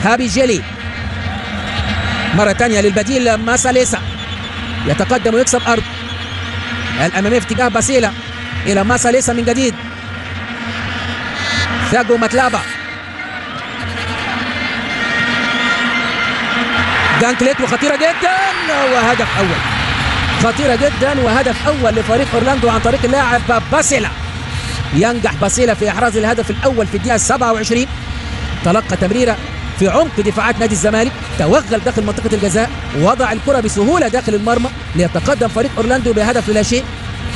هابي جيلي مرة تانية للبديل ماساليسا، يتقدم ويكسب أرض الأمامية في اتجاه باسيلا إلى ماساليسا من جديد. ثاجو ماتلابا، دانكليت وخطيرة جدا وهدف أول، خطيرة جدا وهدف أول لفريق أورلاندو عن طريق اللاعب باسيلا. ينجح باسيلا في إحراز الهدف الأول في الدقيقة 27. تلقى تمريرة في عمق دفاعات نادي الزمالك، توغل داخل منطقة الجزاء، وضع الكرة بسهولة داخل المرمى ليتقدم فريق أورلاندو بهدف لا شيء.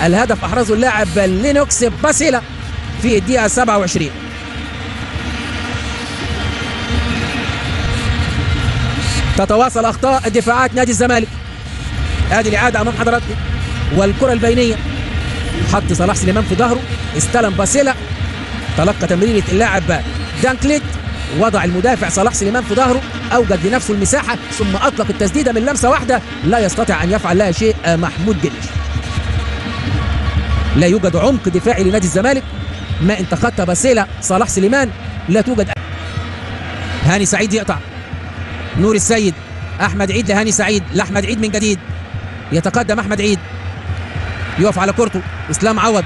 الهدف أحرزه اللاعب لينوكس باسيلا في الدقيقة 27. تتواصل أخطاء دفاعات نادي الزمالك. ادي الإعادة أمام حضراتكم، والكرة البينية حط صلاح سليمان في ظهره، استلم باسيلا، تلقى تمريرة اللاعب دانكليت، وضع المدافع صلاح سليمان في ظهره، أوجد لنفسه المساحة ثم أطلق التسديدة من لمسة واحدة، لا يستطيع أن يفعل لها شيء محمود جليش. لا يوجد عمق دفاعي لنادي الزمالك، ما إن تخطى باسيلا صلاح سليمان لا توجد. هاني سعيد يقطع، نور السيد، أحمد عيد لهاني سعيد، لأحمد عيد من جديد، يتقدم أحمد عيد، يقف على كورته، إسلام عوض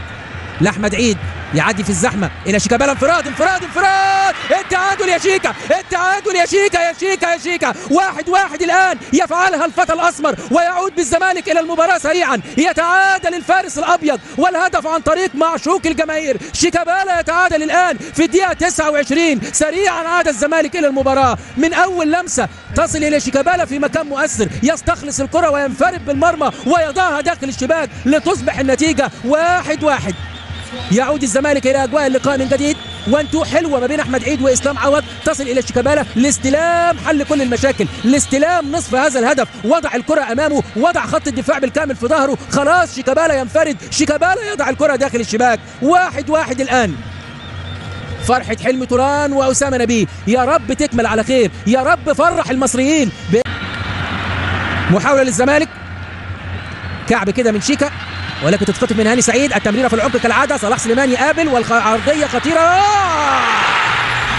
لأحمد عيد، يعدي في الزحمة إلى شيكابالا، انفراد انفراد انفراد، التعادل يا شيكا، التعادل يا شيكا يا شيكا يا شيكا، 1-1 الآن، يفعلها الفتى الأسمر ويعود بالزمالك إلى المباراة سريعا، يتعادل الفارس الأبيض والهدف عن طريق معشوق الجماهير. شيكابالا يتعادل الآن في الدقيقة 29، سريعا عاد الزمالك إلى المباراة من أول لمسة تصل إلى شيكابالا في مكان مؤثر، يستخلص الكرة وينفرد بالمرمى ويضعها داخل الشباك لتصبح النتيجة 1-1. يعود الزمالك إلى أجواء اللقاء من جديد، وانتو حلوة ما بين أحمد عيد وإسلام عوض، تصل إلى شيكابالا، الاستلام حل كل المشاكل، الاستلام نصف هذا الهدف، وضع الكرة أمامه، وضع خط الدفاع بالكامل في ظهره، خلاص شيكابالا ينفرد، شيكابالا يضع الكرة داخل الشباك. 1-1 الآن. فرحة حلمي طولان وأسامة نبيه، يا رب تكمل على خير، يا رب فرح المصريين. محاولة للزمالك، كعب كده من شيكا ولكن تتخطف من هاني سعيد، التمريره في العمق كالعاده، صلاح سليمان يقابل والعرضيه خطيره.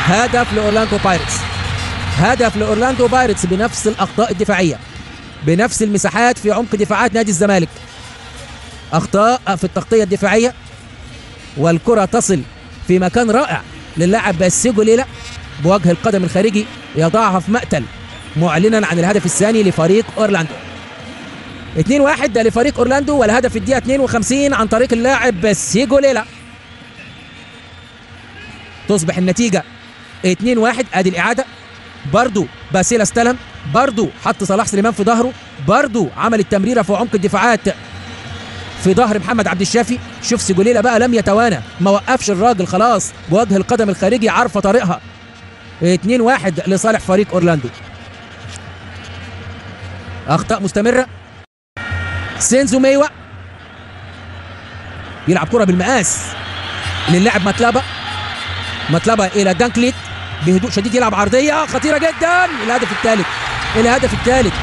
هدف لاورلاندو بايرتس، هدف لاورلاندو بايرتس بنفس الاخطاء الدفاعيه، بنفس المساحات في عمق دفاعات نادي الزمالك، اخطاء في التغطيه الدفاعيه، والكره تصل في مكان رائع للاعب سيجوليلا بوجه القدم الخارجي، يضعها في مقتل معلنا عن الهدف الثاني لفريق اورلاندو. 2-1 لفريق اورلاندو، والهدف في الدقيقة 52 عن طريق اللاعب سيجوليلا. تصبح النتيجة 2-1. ادي الإعادة، برضو باسيلا استلم، برضو حط صلاح سليمان في ظهره، برضو عمل التمريرة في عمق الدفاعات في ظهر محمد عبد الشافي. شوف سيجوليلا بقى لم يتوانى، ما وقفش الراجل، خلاص بوجه القدم الخارجي عارفة طريقها. 2-1 لصالح فريق اورلاندو. أخطاء مستمرة. سينزو ميوا يلعب كرة بالمقاس للاعب ماتلابا، ماتلابا إلى دانكليت بهدوء شديد، يلعب عرضية خطيرة جدا. الهدف الثالث، الهدف الثالث،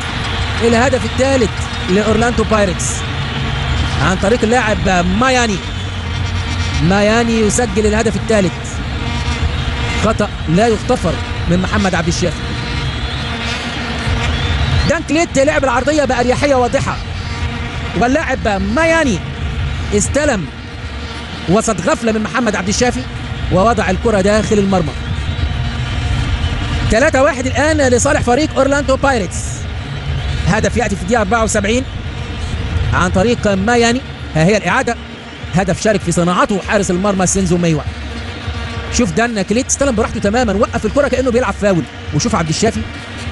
الهدف الثالث لأورلاندو بايرتس عن طريق اللاعب ماياني. ماياني يسجل الهدف الثالث، خطأ لا يغتفر من محمد عبد الشافي. دانكليت لعب العرضية بأريحية واضحة، واللاعب ماياني استلم وسط غفلة من محمد عبد الشافي ووضع الكرة داخل المرمى. 3-1 الآن لصالح فريق أورلاندو بايرتس. هدف يأتي في الدقيقة 74 عن طريق ماياني. ها هي الإعادة، هدف شارك في صناعته حارس المرمى سينزو ميوا. شوف دانكليت استلم براحته تماما، وقف الكرة كأنه بيلعب فاول، وشوف عبد الشافي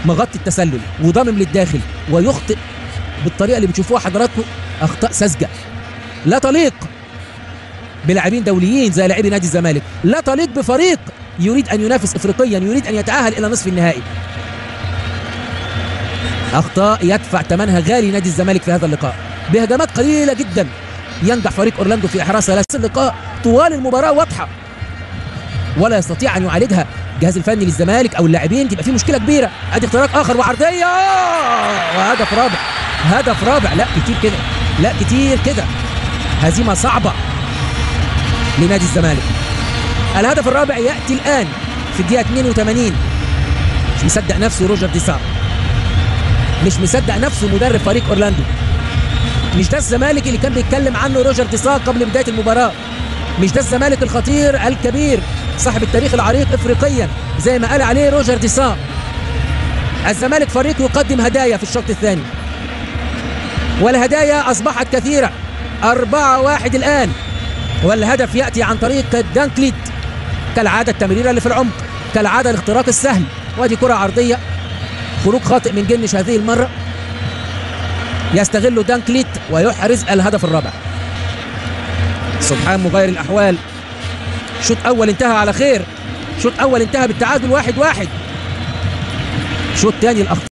مغطي التسلل وضامم للداخل ويخطئ بالطريقة اللي بتشوفوها حضراتكم. أخطاء ساذجة لا تليق بلاعبين دوليين زي لاعبي نادي الزمالك، لا تليق بفريق يريد أن ينافس إفريقيا، يريد أن يتأهل إلى نصف النهائي. أخطاء يدفع ثمنها غالي نادي الزمالك في هذا اللقاء. بهجمات قليلة جدا ينجح فريق أورلاندو في إحراز ثلاث اللقاء طوال المباراة واضحة، ولا يستطيع أن يعالجها الجهاز الفني للزمالك أو اللاعبين، تبقى في مشكلة كبيرة. أدي اختراق آخر وعرضية وهدف رابع، هدف رابع. لا كتير كده، لا كتير كده، هزيمة صعبة لنادي الزمالك. الهدف الرابع يأتي الآن في الدقيقة 82. مش مصدق نفسه روجر ديسا، مش مصدق نفسه مدرب فريق اورلاندو. مش ده الزمالك اللي كان بيتكلم عنه روجر ديسا قبل بدايه المباراه. مش ده الزمالك الخطير الكبير صاحب التاريخ العريق افريقيا زي ما قال عليه روجر ديسا. الزمالك فريق يقدم هدايا في الشوط الثاني، والهدايا اصبحت كثيره. 4-1 الان، والهدف ياتي عن طريق دانكليت. كالعاده التمريره اللي في العمق، كالعاده الاختراق السهل، وادي كره عرضيه، خروج خاطئ من جنش هذه المره. يستغل دانكليت ويحرز الهدف الرابع. سبحان مغير الاحوال. شوط اول انتهى على خير، شوط اول انتهى بالتعادل 1-1. شوط ثاني الاخطاء